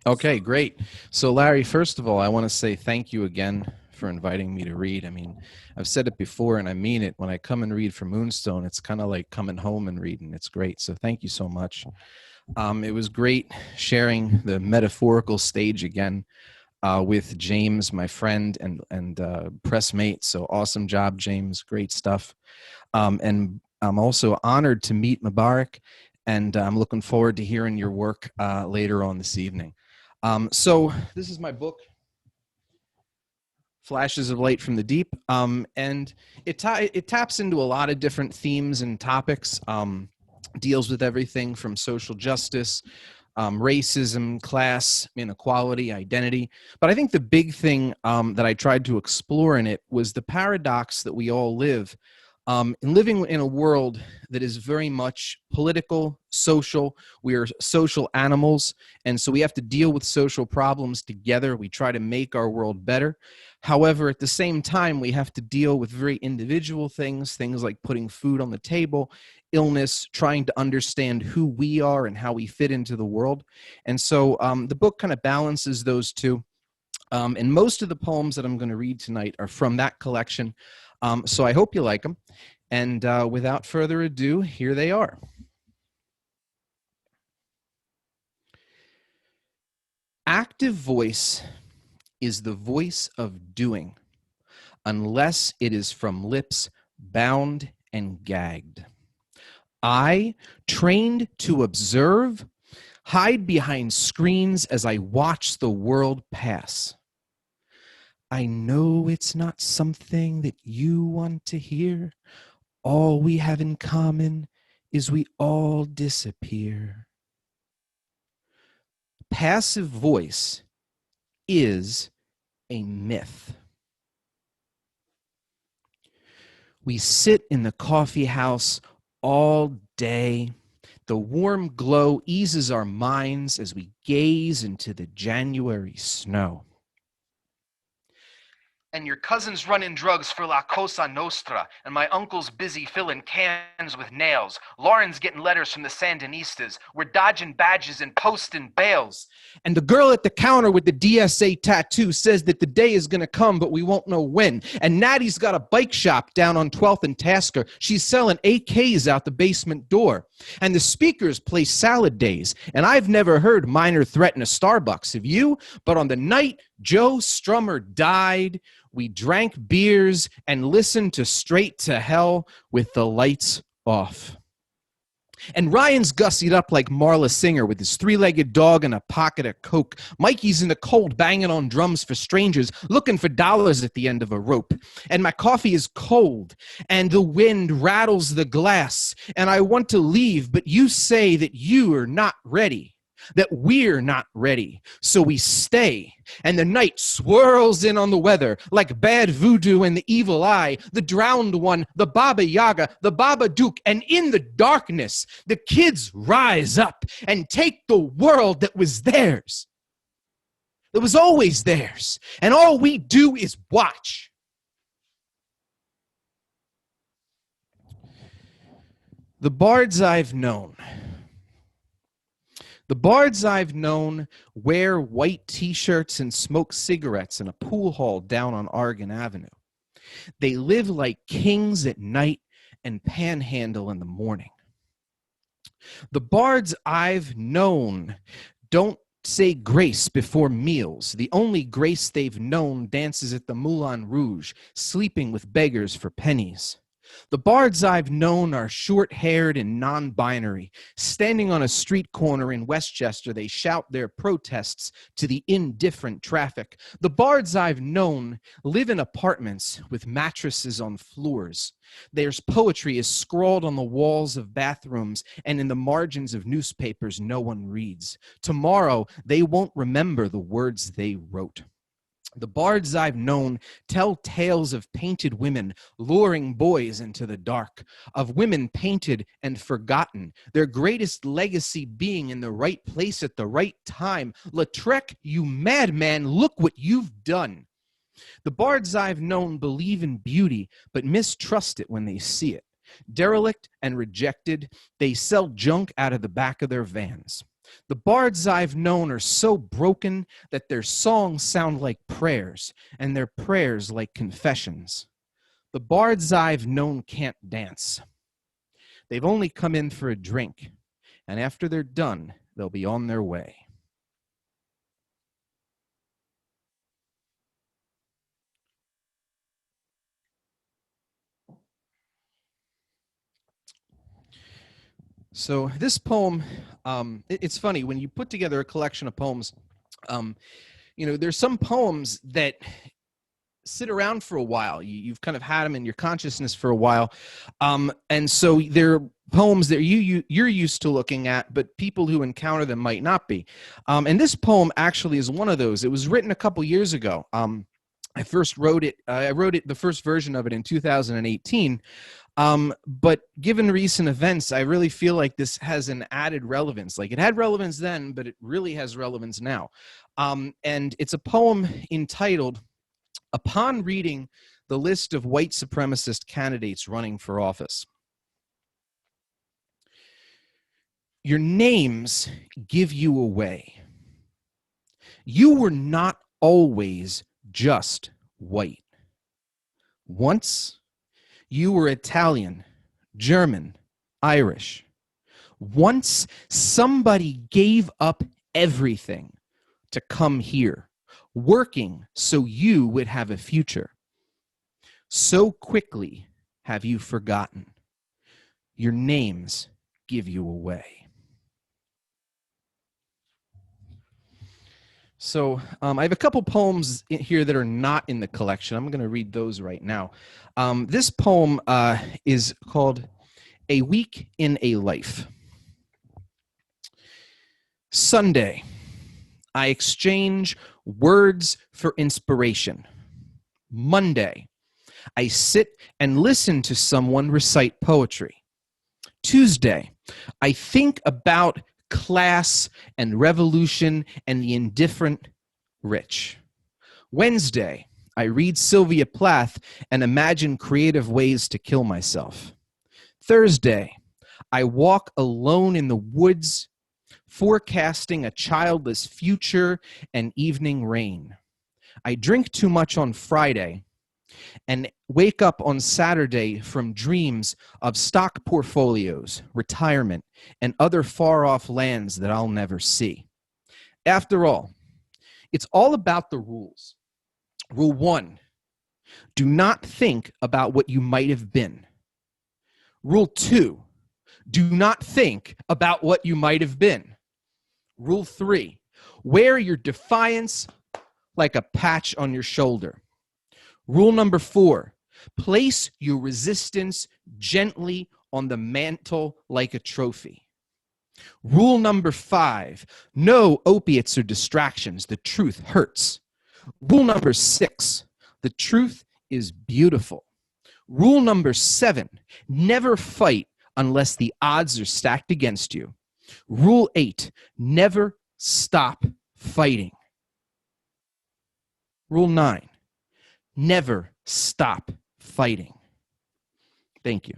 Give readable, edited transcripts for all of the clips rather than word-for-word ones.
Okay, great. So, Larry, first of all, I want to say thank you again for inviting me to read. I mean, I've said it before and I mean it. When I come and read for Moonstone, it's kind of like coming home and reading. It's great. So, thank you so much. It was great sharing the metaphorical stage again with James, my friend and press mate. So, awesome job, James. Great stuff. And I'm also honored to meet Mubarak, and I'm looking forward to hearing your work later on this evening. So this is my book, Flashes of Light from the Deep, and it taps into a lot of different themes and topics, deals with everything from social justice, racism, class, inequality, identity. But I think the big thing that I tried to explore in it was the paradox that we all live in living in a world that is very much political, social. We are social animals, and so we have to deal with social problems together. We try to make our world better. However, at the same time, we have to deal with very individual things like putting food on the table, illness, trying to understand who we are and how we fit into the world. And so the book kind of balances those two. And most of the poems that I'm going to read tonight are from that collection. So I hope you like them. And without further ado, here they are. Active voice is the voice of doing, unless it is from lips bound and gagged. I, trained to observe, hide behind screens as I watch the world pass. I know it's not something that you want to hear. All we have in common is we all disappear. Passive voice is a myth. We sit in the coffee house all day. The warm glow eases our minds as we gaze into the January snow. And your cousin's running drugs for La Cosa Nostra, and my uncle's busy filling cans with nails. Lauren's getting letters from the Sandinistas. We're dodging badges and posting bails. And the girl at the counter with the DSA tattoo says that the day is going to come, but we won't know when. And Natty's got a bike shop down on 12th and Tasker. She's selling AKs out the basement door. And the speakers play Salad Days. And I've never heard Minor threaten a Starbucks, have you? But on the night Joe Strummer died, we drank beers and listened to Straight to Hell with the lights off. And Ryan's gussied up like Marla Singer with his three-legged dog and a pocket of Coke. Mikey's in the cold banging on drums for strangers, looking for dollars at the end of a rope. And my coffee is cold, and the wind rattles the glass. And I want to leave, but you say that you are not ready, that we're not ready. So we stay, and the night swirls in on the weather like bad voodoo and the evil eye, the drowned one, the Baba Yaga, the Baba Duke, and in the darkness, the kids rise up and take the world that was theirs, that was always theirs, and all we do is watch. The bards I've known wear white T-shirts and smoke cigarettes in a pool hall down on Oregon Avenue. They live like kings at night and panhandle in the morning. The bards I've known don't say grace before meals. The only grace they've known dances at the Moulin Rouge, sleeping with beggars for pennies. The bards I've known are short-haired and non-binary. Standing on a street corner in Westchester, they shout their protests to the indifferent traffic. The bards I've known live in apartments with mattresses on floors. Their poetry is scrawled on the walls of bathrooms and in the margins of newspapers no one reads. Tomorrow, they won't remember the words they wrote. The bards I've known tell tales of painted women luring boys into the dark, of women painted and forgotten, their greatest legacy being in the right place at the right time. Lautrec, you madman, look what you've done. The bards I've known believe in beauty, but mistrust it when they see it. Derelict and rejected, they sell junk out of the back of their vans. The bards I've known are so broken that their songs sound like prayers, and their prayers like confessions. The bards I've known can't dance. They've only come in for a drink, and after they're done, they'll be on their way. So this poem, it's funny, when you put together a collection of poems, there's some poems that sit around for a while. You've kind of had them in your consciousness for a while. And so they're poems that you're used to looking at, but people who encounter them might not be. And this poem actually is one of those. It was written a couple years ago. I first wrote it, the first version of it in 2018. But given recent events, I really feel like this has an added relevance. Like it had relevance then, but it really has relevance now. And it's a poem entitled, "Upon reading the list of white supremacist candidates running for office, your names give you away. You were not always just white. Once, you were Italian, German, Irish. Once, somebody gave up everything to come here, working so you would have a future. So quickly have you forgotten. Your names give you away." So I have a couple poems here that are not in the collection. I'm going to read those right now. This poem is called "A Week in a Life." Sunday, I exchange words for inspiration. Monday, I sit and listen to someone recite poetry. Tuesday, I think about class and revolution and the indifferent rich. Wednesday, I read Sylvia Plath and imagine creative ways to kill myself. Thursday, I walk alone in the woods, forecasting a childless future and evening rain. I drink too much on Friday and wake up on Saturday from dreams of stock portfolios, retirement, and other far-off lands that I'll never see. After all, it's all about the rules. Rule 1, do not think about what you might have been. Rule 2, do not think about what you might have been. Rule 3, wear your defiance like a patch on your shoulder. Rule number 4, place your resistance gently on the mantle like a trophy. Rule number 5, no opiates or distractions. The truth hurts. Rule number 6, the truth is beautiful. Rule number 7, never fight unless the odds are stacked against you. Rule 8, never stop fighting. Rule 9, never stop fighting. Thank you.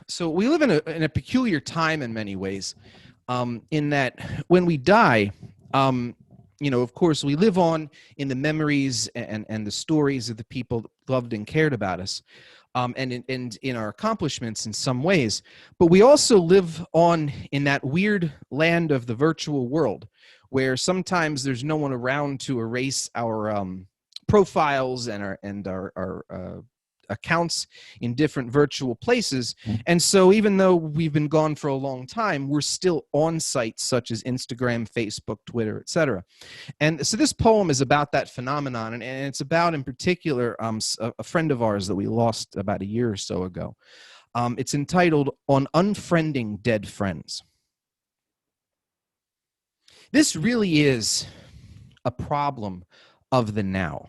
So we live in a peculiar time in many ways, in that when we die, of course, we live on in the memories and the stories of the people that loved and cared about us, and in our accomplishments in some ways. But we also live on in that weird land of the virtual world, where sometimes there's no one around to erase our profiles and our accounts in different virtual places. And so even though we've been gone for a long time, we're still on sites such as Instagram, Facebook, Twitter, etc. And so this poem is about that phenomenon, and it's about, in particular, a friend of ours that we lost about a year or so ago. It's entitled "On Unfriending Dead Friends." This really is a problem of the now.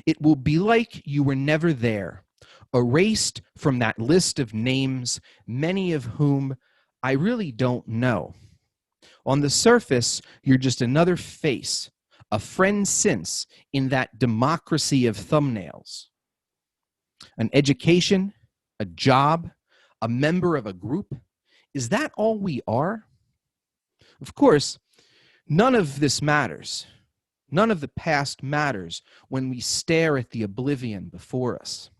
It will be like you were never there, erased from that list of names, many of whom I really don't know. On the surface, you're just another face, a friend since in that democracy of thumbnails. An education, a job, a member of a group? Is that all we are? Of course, none of this matters. None of the past matters when we stare at the oblivion before us.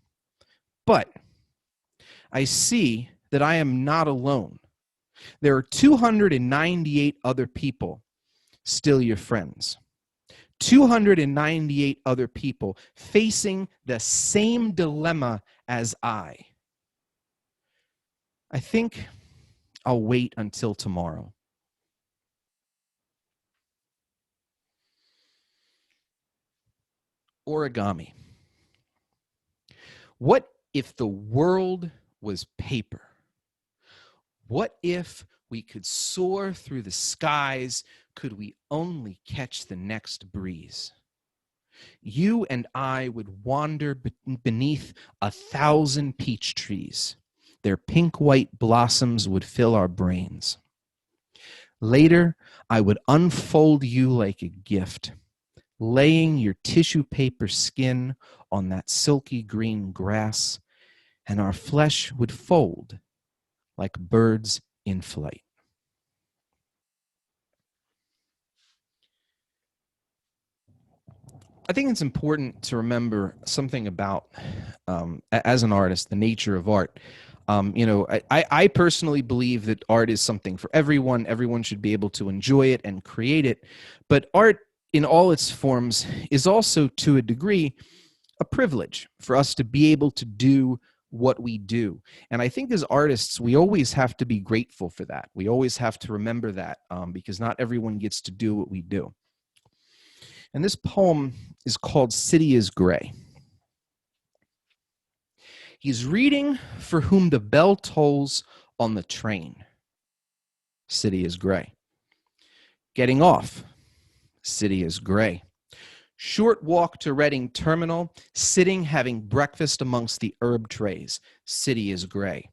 But I see that I am not alone. There are 298 other people still your friends. 298 other people facing the same dilemma as I. I think I'll wait until tomorrow. Origami. What if the world was paper? What if we could soar through the skies, could we only catch the next breeze? You and I would wander beneath 1,000 peach trees. Their pink-white blossoms would fill our brains. Later, I would unfold you like a gift, laying your tissue paper skin on that silky green grass, and our flesh would fold like birds in flight. I think it's important to remember something about, as an artist, the nature of art. I personally believe that art is something for everyone. Everyone should be able to enjoy it and create it. But art in all its forms is also, to a degree, a privilege for us to be able to do what we do. And I think as artists, we always have to be grateful for that. We always have to remember that, because not everyone gets to do what we do. And this poem is called City is Gray. He's reading for whom the bell tolls on the train. City is gray. Getting off. City is gray. Short walk to Reading Terminal, sitting having breakfast amongst the herb trays. City is gray.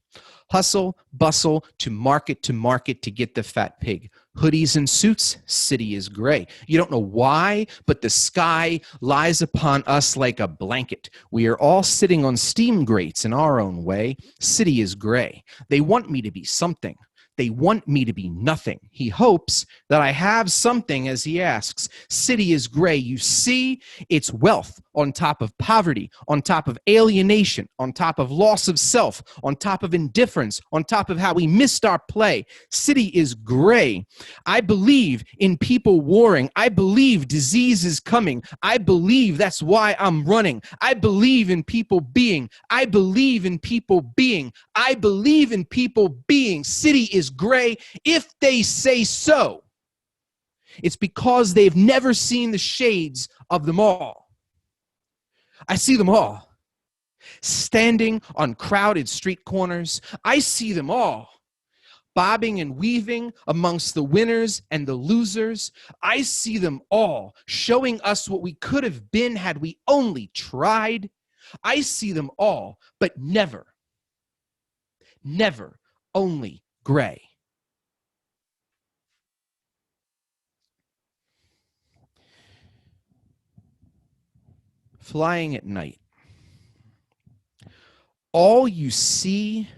Hustle, bustle, to market to get the fat pig. Hoodies and suits, city is gray. You don't know why, but the sky lies upon us like a blanket. We are all sitting on steam grates in our own way. City is gray. They want me to be something. They want me to be nothing. He hopes that I have something as he asks. City is gray. You see, it's wealth on top of poverty, on top of alienation, on top of loss of self, on top of indifference, on top of how we missed our play. City is gray. I believe in people warring. I believe disease is coming. I believe that's why I'm running. I believe in people being. I believe in people being. I believe in people being. City is gray if they say so. It's because they've never seen the shades of them all. I see them all. Standing on crowded street corners, I see them all. Bobbing and weaving amongst the winners and the losers, I see them all, showing us what we could have been had we only tried. I see them all, but never, only gray. Flying at night. All you see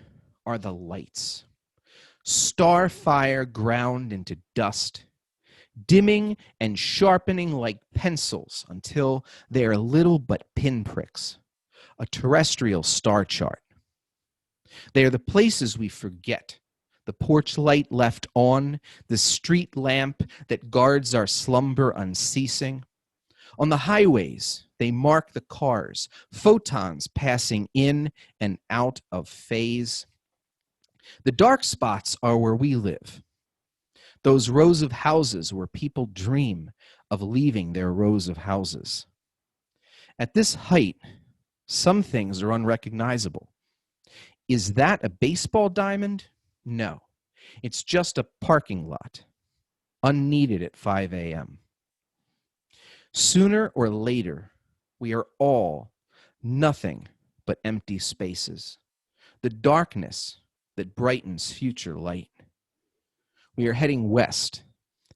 are the lights. Starfire ground into dust, dimming and sharpening like pencils until they are little but pinpricks, a terrestrial star chart. They are the places we forget, the porch light left on, the street lamp that guards our slumber unceasing. On the highways, they mark the cars, photons passing in and out of phase. The dark spots are where we live, those rows of houses where people dream of leaving their rows of houses. At this height, some things are unrecognizable. Is that a baseball diamond? No, it's just a parking lot, unneeded at 5 a.m. Sooner or later, we are all nothing but empty spaces, the darkness that brightens future light. We are heading west,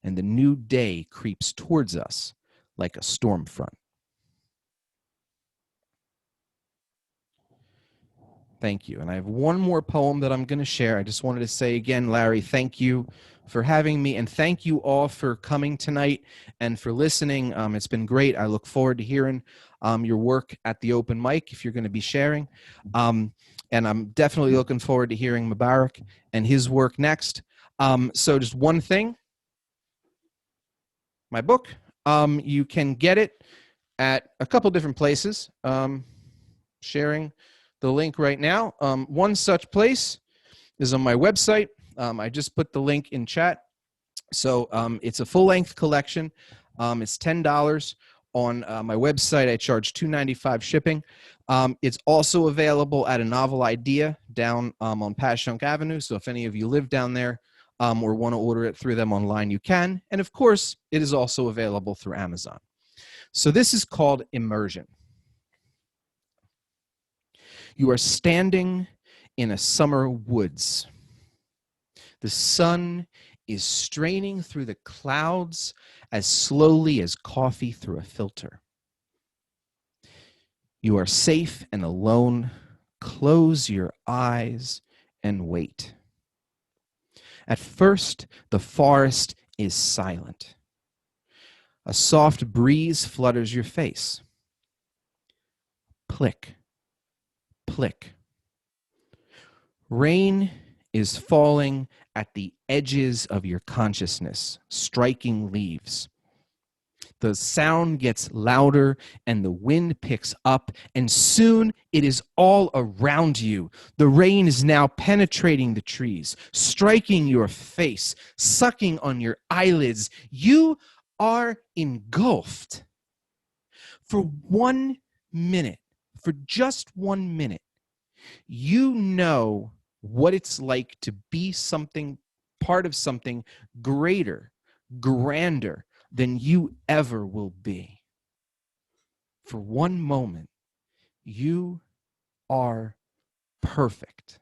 and the new day creeps towards us like a storm front. Thank you. And I have one more poem that I'm going to share. I just wanted to say again, Larry, thank you for having me. And thank you all for coming tonight and for listening. It's been great. I look forward to hearing your work at the open mic if you're going to be sharing. And I'm definitely looking forward to hearing Mubarak and his work next. So just one thing. My book, you can get it at a couple different places. Sharing the link right now. One such place is on my website. I just put the link in chat. So it's a full-length collection. It's $10 on my website. I charge $2.95 shipping. It's also available at a Novel Idea down on Passyunk Avenue. So if any of you live down there or want to order it through them online, you can. And of course, it is also available through Amazon. So this is called Immersion. You are standing in a summer woods. The sun is straining through the clouds as slowly as coffee through a filter. You are safe and alone. Close your eyes and wait. At first, the forest is silent. A soft breeze flutters your face. Plick, plick. Rain is falling at the edges of your consciousness, striking leaves. The sound gets louder and the wind picks up, and soon it is all around you. The rain is now penetrating the trees, striking your face, sucking on your eyelids. You are engulfed. For 1 minute, for just 1 minute, you know what it's like to be something, part of something greater, grander than you ever will be. For one moment, you are perfect.